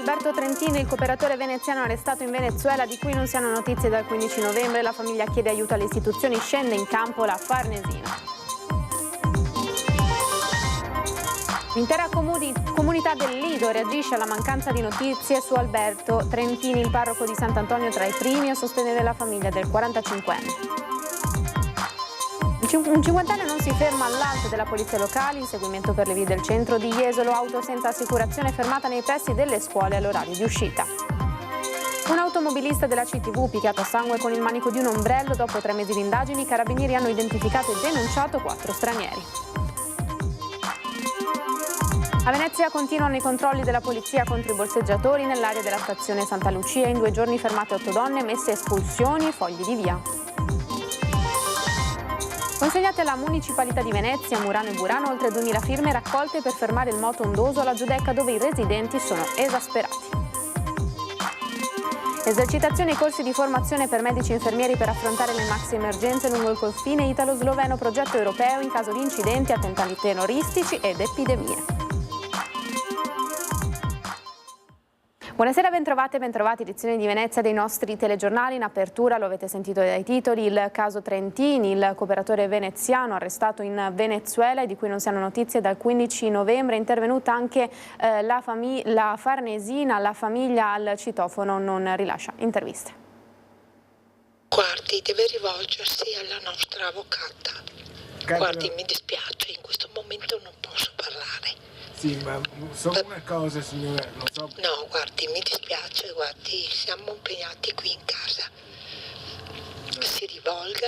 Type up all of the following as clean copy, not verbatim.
Alberto Trentini, il cooperatore veneziano arrestato in Venezuela, di cui non si hanno notizie dal 15 novembre. La famiglia chiede aiuto alle istituzioni, scende in campo la Farnesina. L'intera comunità del Lido reagisce alla mancanza di notizie su Alberto Trentini, il parroco di Sant'Antonio tra i primi a sostenere la famiglia del 45enne. Un cinquantenne non si ferma all'alto della polizia locale, inseguimento per le vie del centro di Jesolo, auto senza assicurazione fermata nei pressi delle scuole all'orario di uscita. Un automobilista della CTV picchiato a sangue con il manico di un ombrello. Dopo 3 mesi di indagini, i carabinieri hanno identificato e denunciato 4 stranieri. A Venezia continuano i controlli della polizia contro i borseggiatori nell'area della stazione Santa Lucia. In 2 giorni fermate 8 donne, messe espulsioni e fogli di via. Consegnate alla Municipalità di Venezia, Murano e Burano oltre 2000 firme raccolte per fermare il moto ondoso alla Giudecca, dove i residenti sono esasperati. Esercitazioni e corsi di formazione per medici e infermieri per affrontare le maxi emergenze lungo il confine italo-sloveno, progetto europeo in caso di incidenti, attentati terroristici ed epidemie. Buonasera, bentrovate e bentrovati, edizione di Venezia dei nostri telegiornali. In apertura, lo avete sentito dai titoli, il caso Trentini, il cooperatore veneziano arrestato in Venezuela e di cui non si hanno notizie dal 15 novembre. È intervenuta anche la Farnesina, la famiglia al citofono non rilascia interviste. Guardi, deve rivolgersi alla nostra avvocata. Guardi, mi dispiace, in questo momento non posso parlare. Sì, ma solo una cosa, signora, non so... No, guardi, mi dispiace, guardi, siamo impegnati qui in casa. Si rivolga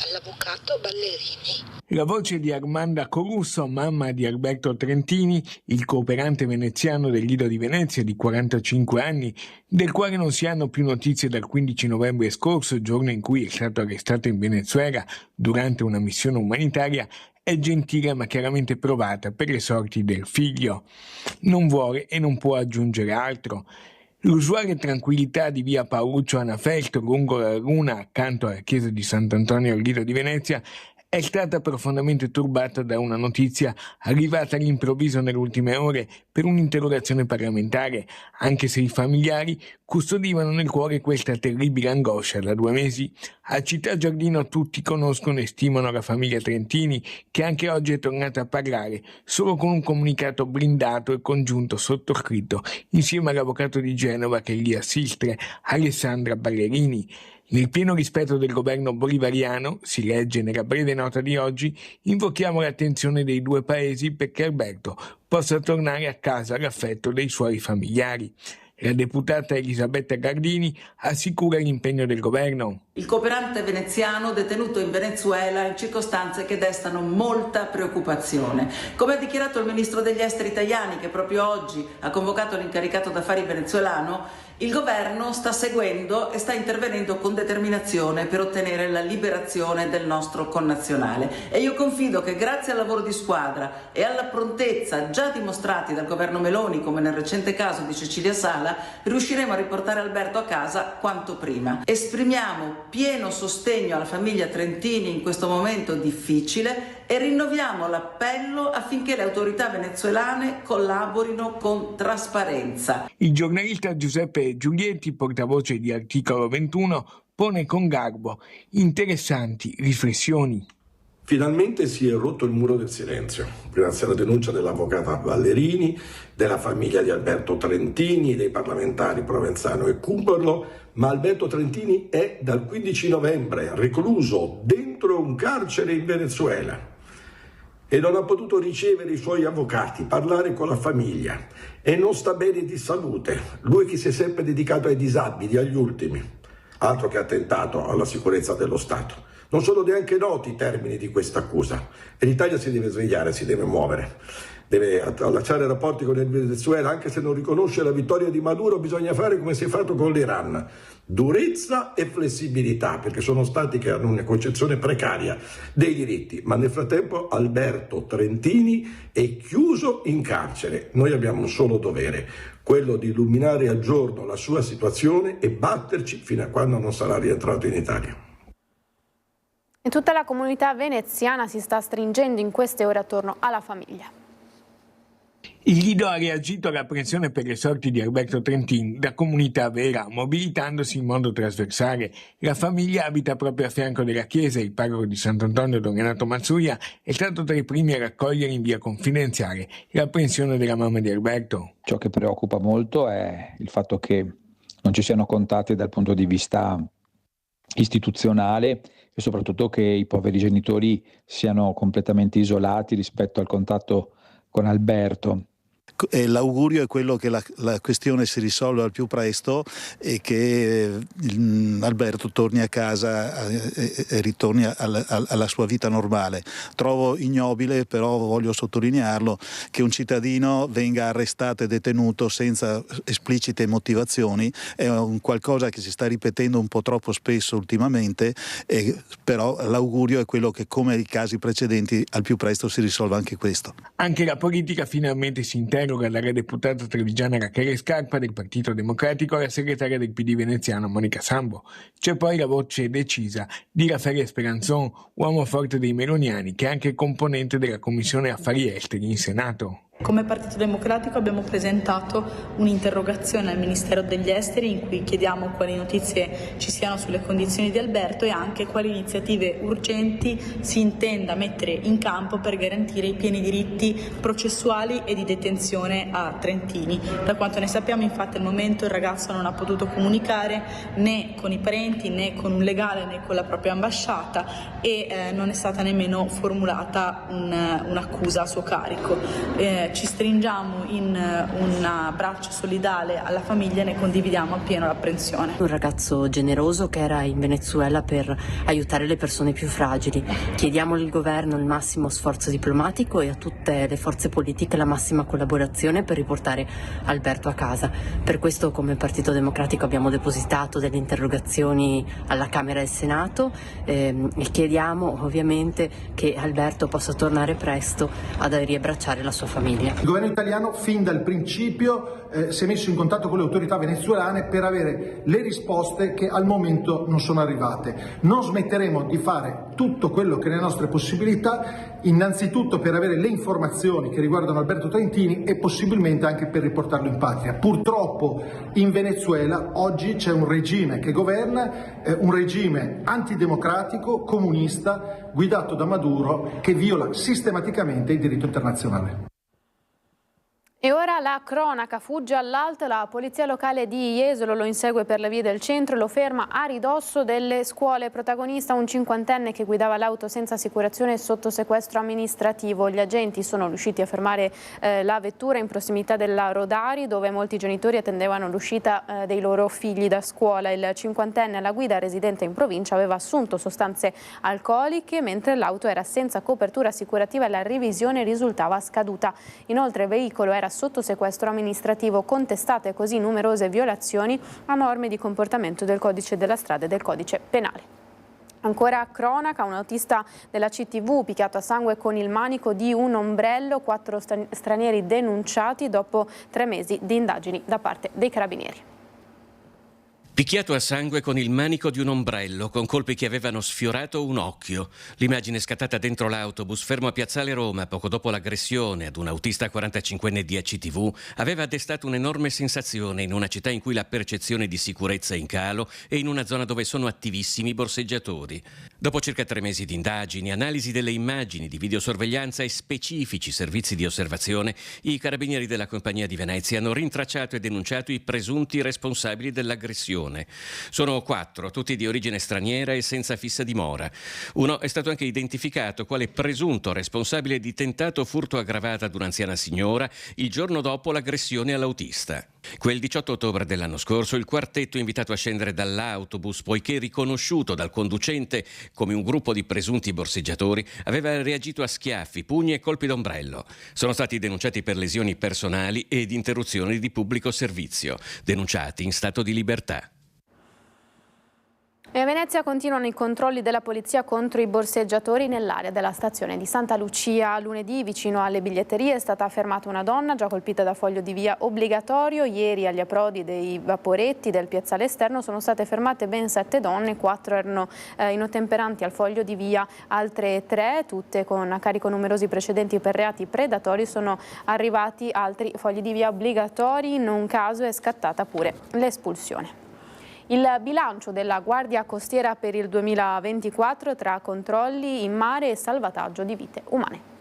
all'avvocato Ballerini. La voce di Armanda Corusso, mamma di Alberto Trentini, il cooperante veneziano del Lido di Venezia di 45 anni, del quale non si hanno più notizie dal 15 novembre scorso, giorno in cui è stato arrestato in Venezuela durante una missione umanitaria, è gentile ma chiaramente provata per le sorti del figlio. Non vuole e non può aggiungere altro. L'usuale tranquillità di via Paoluccio Anafelto lungo la laguna accanto alla chiesa di Sant'Antonio al Lido di Venezia è stata profondamente turbata da una notizia arrivata all'improvviso nelle ultime ore per un'interrogazione parlamentare, anche se i familiari custodivano nel cuore questa terribile angoscia da 2 mesi. A Città Giardino tutti conoscono e stimano la famiglia Trentini, che anche oggi è tornata a parlare, solo con un comunicato blindato e congiunto sottoscritto insieme all'avvocato di Genova che li assiste, Alessandra Ballerini. Nel pieno rispetto del governo bolivariano, si legge nella breve nota di oggi, invochiamo l'attenzione dei 2 paesi perché Alberto possa tornare a casa all'affetto dei suoi familiari. La deputata Elisabetta Gardini assicura l'impegno del governo. Il cooperante veneziano detenuto in Venezuela in circostanze che destano molta preoccupazione. Come ha dichiarato il ministro degli esteri Tajani, che proprio oggi ha convocato l'incaricato d'affari venezuelano, il governo sta seguendo e sta intervenendo con determinazione per ottenere la liberazione del nostro connazionale. E io confido che grazie al lavoro di squadra e alla prontezza già dimostrati dal governo Meloni, come nel recente caso di Cecilia Sala, riusciremo a riportare Alberto a casa quanto prima. Esprimiamo pieno sostegno alla famiglia Trentini in questo momento difficile e rinnoviamo l'appello affinché le autorità venezuelane collaborino con trasparenza. Il giornalista Giuseppe Giulietti, portavoce di Articolo 21, pone con garbo interessanti riflessioni. Finalmente si è rotto il muro del silenzio, grazie alla denuncia dell'avvocata Ballerini, della famiglia di Alberto Trentini, dei parlamentari Provenzano e Cumberlo, ma Alberto Trentini è dal 15 novembre recluso dentro un carcere in Venezuela e non ha potuto ricevere i suoi avvocati, parlare con la famiglia e non sta bene di salute. Lui che si è sempre dedicato ai disabili, agli ultimi, altro che attentato alla sicurezza dello Stato. Non sono neanche noti i termini di questa accusa e l'Italia si deve svegliare, si deve muovere, deve allacciare rapporti con il Venezuela, anche se non riconosce la vittoria di Maduro. Bisogna fare come si è fatto con l'Iran, durezza e flessibilità, perché sono stati che hanno una concezione precaria dei diritti, ma nel frattempo Alberto Trentini è chiuso in carcere. Noi abbiamo un solo dovere, quello di illuminare al giorno la sua situazione e batterci fino a quando non sarà rientrato in Italia. E tutta la comunità veneziana si sta stringendo in queste ore attorno alla famiglia. Il Lido ha reagito all'apprensione per le sorti di Alberto Trentini da Comunità Vera, mobilitandosi in modo trasversale. La famiglia abita proprio a fianco della chiesa e il parroco di Sant'Antonio, Don Renato Mazzuia, è stato tra i primi a raccogliere in via confidenziale l'apprensione della mamma di Alberto. Ciò che preoccupa molto è il fatto che non ci siano contatti dal punto di vista istituzionale e soprattutto che i poveri genitori siano completamente isolati rispetto al contatto con Alberto. L'augurio è quello che la questione si risolva al più presto e che Alberto torni a casa e ritorni alla sua vita normale. Trovo ignobile, però voglio sottolinearlo, che un cittadino venga arrestato e detenuto senza esplicite motivazioni. È un qualcosa che si sta ripetendo un po' troppo spesso ultimamente, però l'augurio è quello che, come i casi precedenti, al più presto si risolva anche questo. Anche la politica finalmente si interroga dalla deputata trevigiana Rachele Scarpa del Partito Democratico alla segretaria del PD veneziano Monica Sambo. C'è poi la voce decisa di Raffaele Speranzon, uomo forte dei meloniani, che è anche componente della Commissione Affari Esteri in Senato. Come Partito Democratico abbiamo presentato un'interrogazione al Ministero degli Esteri in cui chiediamo quali notizie ci siano sulle condizioni di Alberto e anche quali iniziative urgenti si intenda mettere in campo per garantire i pieni diritti processuali e di detenzione a Trentini. Da quanto ne sappiamo, infatti, al momento il ragazzo non ha potuto comunicare né con i parenti né con un legale né con la propria ambasciata e non è stata nemmeno formulata un'accusa a suo carico. Ci stringiamo in un abbraccio solidale alla famiglia e ne condividiamo appieno l'apprensione. Un ragazzo generoso che era in Venezuela per aiutare le persone più fragili. Chiediamo al governo il massimo sforzo diplomatico e a tutte le forze politiche la massima collaborazione per riportare Alberto a casa. Per questo, come Partito Democratico, abbiamo depositato delle interrogazioni alla Camera e al Senato e chiediamo ovviamente che Alberto possa tornare presto ad riabbracciare la sua famiglia. Il governo italiano fin dal principio si è messo in contatto con le autorità venezuelane per avere le risposte che al momento non sono arrivate. Non smetteremo di fare tutto quello che è nelle nostre possibilità, innanzitutto per avere le informazioni che riguardano Alberto Trentini e possibilmente anche per riportarlo in patria. Purtroppo in Venezuela oggi c'è un regime che governa, un regime antidemocratico, comunista, guidato da Maduro, che viola sistematicamente il diritto internazionale. E ora la cronaca, fugge all'alto, la polizia locale di Jesolo lo insegue per le vie del centro e lo ferma a ridosso delle scuole. Protagonista un cinquantenne che guidava l'auto senza assicurazione e sotto sequestro amministrativo. Gli agenti sono riusciti a fermare la vettura in prossimità della Rodari, dove molti genitori attendevano l'uscita dei loro figli da scuola. Il cinquantenne alla guida, residente in provincia, aveva assunto sostanze alcoliche mentre l'auto era senza copertura assicurativa e la revisione risultava scaduta. Inoltre il veicolo era sotto sequestro amministrativo, contestate così numerose violazioni a norme di comportamento del codice della strada e del codice penale. Ancora cronaca, un autista della CTV picchiato a sangue con il manico di un ombrello, 4 stranieri denunciati dopo 3 mesi di indagini da parte dei carabinieri. Picchiato a sangue con il manico di un ombrello, con colpi che avevano sfiorato un occhio. L'immagine scattata dentro l'autobus fermo a Piazzale Roma poco dopo l'aggressione ad un autista 45enne di ACTV aveva destato un'enorme sensazione in una città in cui la percezione di sicurezza è in calo e in una zona dove sono attivissimi i borseggiatori. Dopo circa 3 mesi di indagini, analisi delle immagini di videosorveglianza e specifici servizi di osservazione, i carabinieri della Compagnia di Venezia hanno rintracciato e denunciato i presunti responsabili dell'aggressione. Sono 4, tutti di origine straniera e senza fissa dimora. Uno è stato anche identificato quale presunto responsabile di tentato furto aggravato ad un'anziana signora il giorno dopo l'aggressione all'autista. Quel 18 ottobre dell'anno scorso il quartetto invitato a scendere dall'autobus, poiché riconosciuto dal conducente come un gruppo di presunti borseggiatori, aveva reagito a schiaffi, pugni e colpi d'ombrello. Sono stati denunciati per lesioni personali ed interruzioni di pubblico servizio, denunciati in stato di libertà. E a Venezia continuano i controlli della polizia contro i borseggiatori nell'area della stazione di Santa Lucia. Lunedì, vicino alle biglietterie, è stata fermata una donna già colpita da foglio di via obbligatorio. Ieri, agli approdi dei vaporetti del piazzale esterno, sono state fermate ben 7 donne, 4 erano inottemperanti al foglio di via, altre 3, tutte con a carico numerosi precedenti per reati predatori. Sono arrivati altri fogli di via obbligatori, in un caso è scattata pure l'espulsione. Il bilancio della Guardia Costiera per il 2024 tra controlli in mare e salvataggio di vite umane.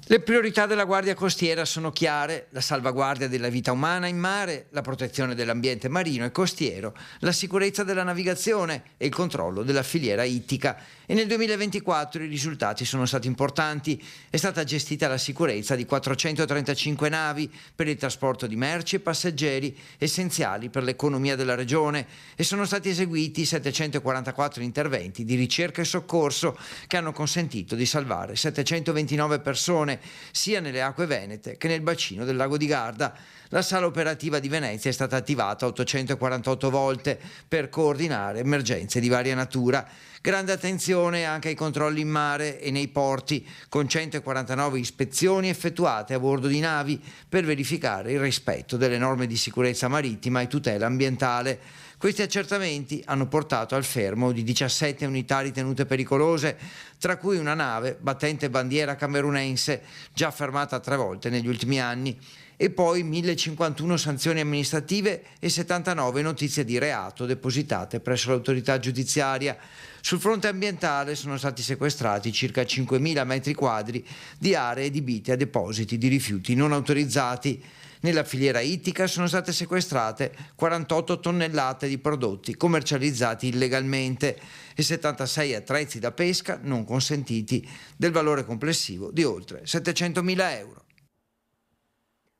Le priorità della Guardia Costiera sono chiare: la salvaguardia della vita umana in mare, la protezione dell'ambiente marino e costiero, la sicurezza della navigazione e il controllo della filiera ittica. E nel 2024 i risultati sono stati importanti. È stata gestita la sicurezza di 435 navi per il trasporto di merci e passeggeri essenziali per l'economia della regione e sono stati eseguiti 744 interventi di ricerca e soccorso che hanno consentito di salvare 729 persone sia nelle acque venete che nel bacino del lago di Garda. La sala operativa di Venezia è stata attivata 848 volte per coordinare emergenze di varia natura. Grande attenzione anche ai controlli in mare e nei porti, con 149 ispezioni effettuate a bordo di navi per verificare il rispetto delle norme di sicurezza marittima e tutela ambientale. Questi accertamenti hanno portato al fermo di 17 unità ritenute pericolose, tra cui una nave battente bandiera camerunense, già fermata 3 volte negli ultimi anni, e poi 1051 sanzioni amministrative e 79 notizie di reato depositate presso l'autorità giudiziaria. Sul fronte ambientale sono stati sequestrati circa 5.000 metri quadri di aree adibite a depositi di rifiuti non autorizzati. Nella filiera ittica sono state sequestrate 48 tonnellate di prodotti commercializzati illegalmente e 76 attrezzi da pesca non consentiti, del valore complessivo di oltre 700.000 euro.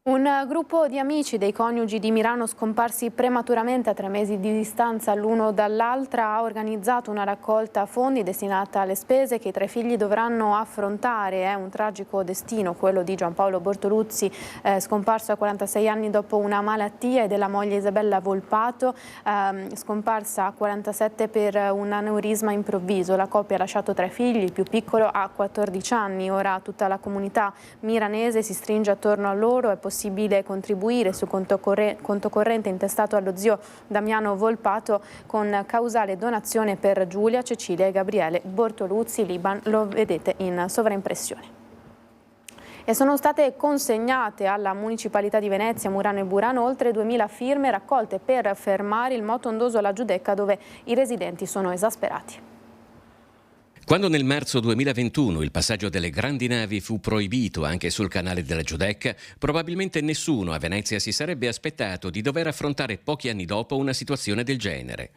Un gruppo di amici dei coniugi di Mirano scomparsi prematuramente a 3 mesi di distanza l'uno dall'altra ha organizzato una raccolta fondi destinata alle spese che i 3 figli dovranno affrontare. È un tragico destino quello di Giampaolo Bortoluzzi, scomparso a 46 anni dopo una malattia, e della moglie Isabella Volpato, scomparsa a 47 per un aneurisma improvviso. La coppia ha lasciato 3 figli, il più piccolo ha 14 anni. Ora tutta la comunità miranese si stringe attorno a loro. È possibile contribuire sul conto corrente intestato allo zio Damiano Volpato con causale donazione per Giulia, Cecilia e Gabriele Bortoluzzi. L'IBAN lo vedete in sovraimpressione. E sono state consegnate alla Municipalità di Venezia, Murano e Burano oltre 2000 firme raccolte per fermare il moto ondoso alla Giudecca, dove i residenti sono esasperati. Quando nel marzo 2021 il passaggio delle grandi navi fu proibito anche sul canale della Giudecca, probabilmente nessuno a Venezia si sarebbe aspettato di dover affrontare pochi anni dopo una situazione del genere.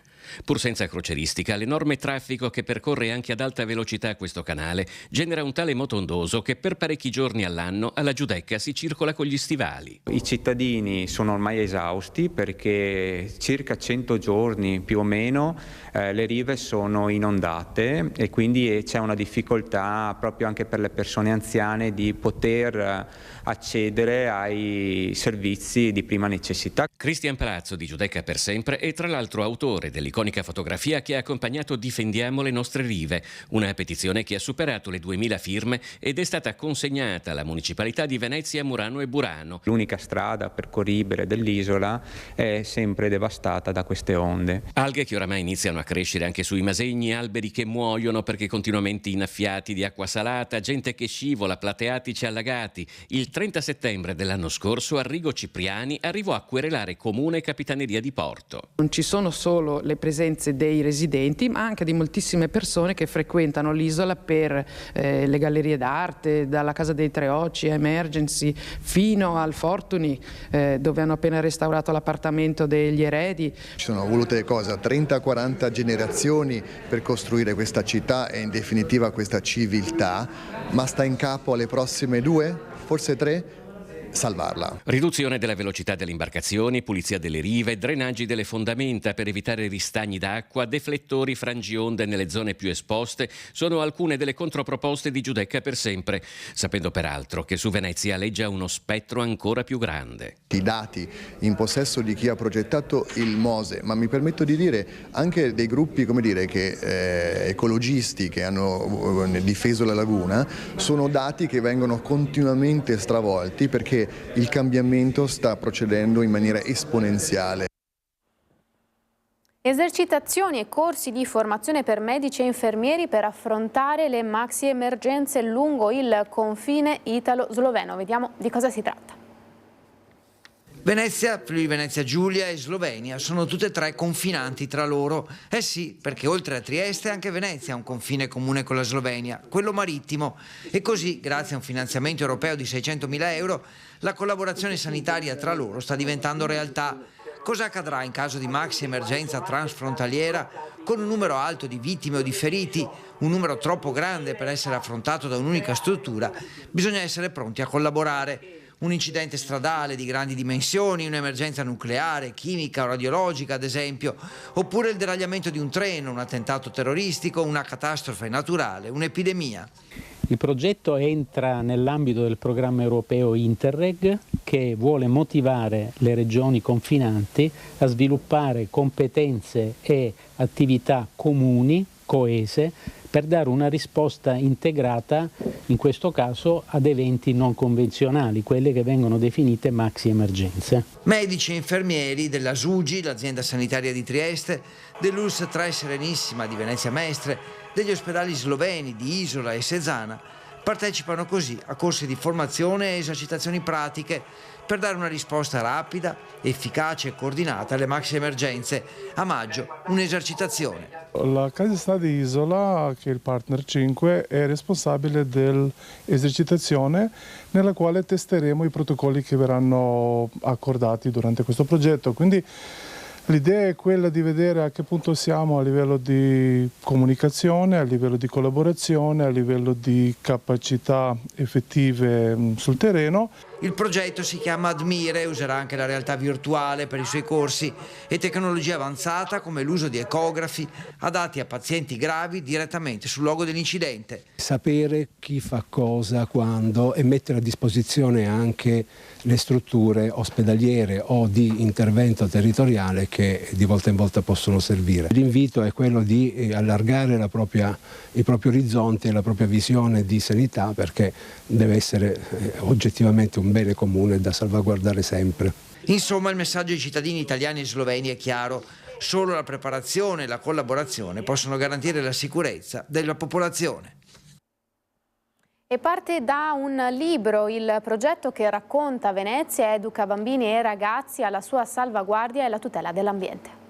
Pur senza crocieristica, l'enorme traffico che percorre anche ad alta velocità questo canale genera un tale moto ondoso che per parecchi giorni all'anno alla Giudecca si circola con gli stivali. I cittadini sono ormai esausti perché circa 100 giorni più o meno le rive sono inondate e quindi c'è una difficoltà proprio anche per le persone anziane di poter accedere ai servizi di prima necessità. Cristian Palazzo di Giudecca per sempre è tra l'altro autore dell'iconica fotografia che ha accompagnato Difendiamo le nostre rive, una petizione che ha superato le 2000 firme ed è stata consegnata alla Municipalità di Venezia, Murano e Burano. L'unica strada percorribile dell'isola è sempre devastata da queste onde. Alghe che oramai iniziano a crescere anche sui masegni, alberi che muoiono perché continuamente innaffiati di acqua salata, gente che scivola, plateatici allagati. Il 30 settembre dell'anno scorso Arrigo Cipriani arrivò a querelare Comune e Capitaneria di Porto. Non ci sono solo le presenze dei residenti, ma anche di moltissime persone che frequentano l'isola per le gallerie d'arte, dalla Casa dei Tre Occhi a Emergency fino al Fortuny, dove hanno appena restaurato l'appartamento degli eredi. Ci sono volute 30-40 generazioni per costruire questa città e in definitiva questa civiltà, ma sta in capo alle prossime 2, forse 3, salvarla. Riduzione della velocità delle imbarcazioni, pulizia delle rive, drenaggi delle fondamenta per evitare ristagni d'acqua, deflettori frangionde nelle zone più esposte sono alcune delle controproposte di Giudecca per sempre, sapendo peraltro che su Venezia aleggia uno spettro ancora più grande. I dati in possesso di chi ha progettato il Mose, ma mi permetto di dire anche dei gruppi, ecologisti che hanno difeso la laguna, sono dati che vengono continuamente stravolti perché il cambiamento sta procedendo in maniera esponenziale. Esercitazioni e corsi di formazione per medici e infermieri per affrontare le maxi emergenze lungo il confine italo-sloveno. Vediamo di cosa si tratta. Venezia, Friuli Venezia Giulia e Slovenia sono tutte e tre confinanti tra loro. Eh sì, perché oltre a Trieste anche Venezia ha un confine comune con la Slovenia, quello marittimo. E così, grazie a un finanziamento europeo di 600.000 euro, la collaborazione sanitaria tra loro sta diventando realtà. Cosa accadrà in caso di maxi emergenza transfrontaliera con un numero alto di vittime o di feriti, un numero troppo grande per essere affrontato da un'unica struttura? Bisogna essere pronti a collaborare. Un incidente stradale di grandi dimensioni, un'emergenza nucleare, chimica o radiologica ad esempio, oppure il deragliamento di un treno, un attentato terroristico, una catastrofe naturale, un'epidemia. Il progetto entra nell'ambito del programma europeo Interreg che vuole motivare le regioni confinanti a sviluppare competenze e attività comuni, coese, per dare una risposta integrata, in questo caso, ad eventi non convenzionali, quelle che vengono definite maxi emergenze. Medici e infermieri della SUGI, l'azienda sanitaria di Trieste, dell'ULS 3 Serenissima di Venezia Mestre, degli ospedali sloveni di Isola e Sezana, partecipano così a corsi di formazione e esercitazioni pratiche per dare una risposta rapida, efficace e coordinata alle maxi emergenze. A maggio un'esercitazione. La casa sta di Isola, che è il partner 5, è responsabile dell'esercitazione nella quale testeremo i protocolli che verranno accordati durante questo progetto. Quindi l'idea è quella di vedere a che punto siamo a livello di comunicazione, a livello di collaborazione, a livello di capacità effettive sul terreno. Il progetto si chiama Admire e userà anche la realtà virtuale per i suoi corsi e tecnologia avanzata come l'uso di ecografi adatti a pazienti gravi direttamente sul luogo dell'incidente. Sapere chi fa cosa, quando e mettere a disposizione anche le strutture ospedaliere o di intervento territoriale che di volta in volta possono servire. L'invito è quello di allargare il proprio orizzonte e la propria visione di sanità, perché deve essere oggettivamente un bene comune da salvaguardare sempre. Insomma, il messaggio ai cittadini italiani e sloveni è chiaro: solo la preparazione e la collaborazione possono garantire la sicurezza della popolazione. E parte da un libro il progetto che racconta Venezia, educa bambini e ragazzi alla sua salvaguardia e alla tutela dell'ambiente.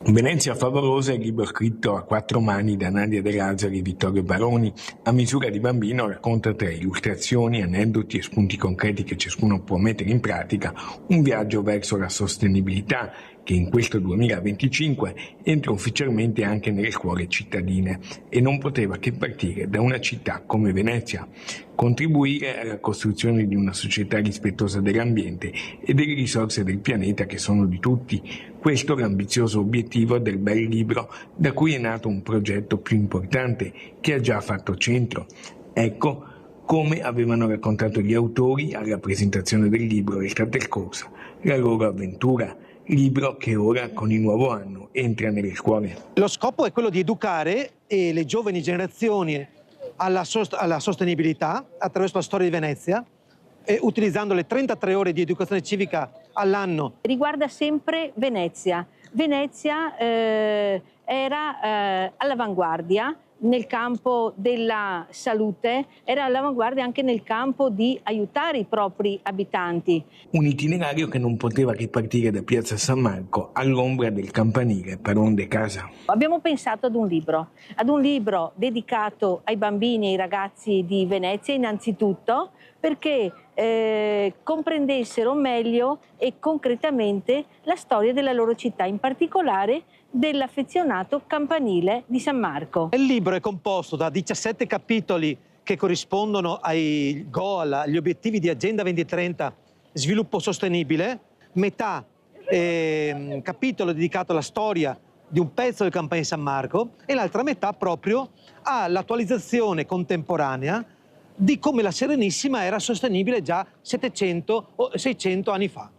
Venezia Favolosa è il libro scritto a 4 mani da Nadia De Lazzari e Vittorio Baroni. A misura di bambino racconta, tra illustrazioni, aneddoti e spunti concreti che ciascuno può mettere in pratica, un viaggio verso la sostenibilità che in questo 2025 entra ufficialmente anche nelle scuole cittadine e non poteva che partire da una città come Venezia. Contribuire alla costruzione di una società rispettosa dell'ambiente e delle risorse del pianeta che sono di tutti. Questo è l'ambizioso obiettivo del bel libro, da cui è nato un progetto più importante che ha già fatto centro. Ecco come avevano raccontato gli autori alla presentazione del libro l'estate scorsa, la loro avventura. Libro che ora, con il nuovo anno, entra nelle scuole. Lo scopo è quello di educare le giovani generazioni alla sostenibilità attraverso la storia di Venezia, utilizzando le 33 ore di educazione civica all'anno. Riguarda sempre Venezia. Venezia era all'avanguardia nel campo della salute, era all'avanguardia anche nel campo di aiutare i propri abitanti. Un itinerario che non poteva che partire da Piazza San Marco all'ombra del campanile Paron de Casa. Abbiamo pensato ad un libro dedicato ai bambini e ai ragazzi di Venezia innanzitutto perché comprendessero meglio e concretamente la storia della loro città, in particolare dell'affezionato campanile di San Marco. Il libro è composto da 17 capitoli che corrispondono ai goal, agli obiettivi di Agenda 2030 sviluppo sostenibile, metà capitolo dedicato alla storia di un pezzo del Campagna di San Marco e l'altra metà proprio all'attualizzazione contemporanea di come la Serenissima era sostenibile già 700 o 600 anni fa.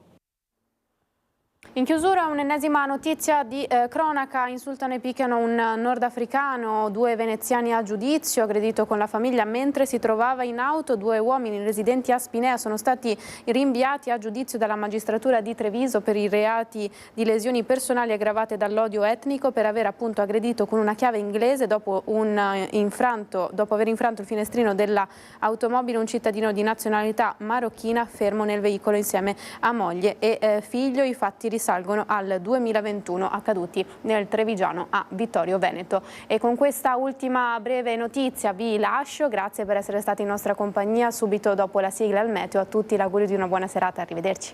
In chiusura un'ennesima notizia di cronaca: insultano e picchiano un nordafricano, 2 veneziani a giudizio, aggredito con la famiglia mentre si trovava in auto. 2 uomini residenti a Spinea sono stati rinviati a giudizio dalla magistratura di Treviso per i reati di lesioni personali aggravate dall'odio etnico, per aver appunto aggredito con una chiave inglese dopo aver infranto il finestrino dell'automobile un cittadino di nazionalità marocchina fermo nel veicolo insieme a moglie e figlio. I fatti risalgono al 2021, accaduti nel Trevigiano a Vittorio Veneto. E con questa ultima breve notizia vi lascio, grazie per essere stati in nostra compagnia. Subito dopo la sigla al meteo, a tutti l'augurio di una buona serata, arrivederci.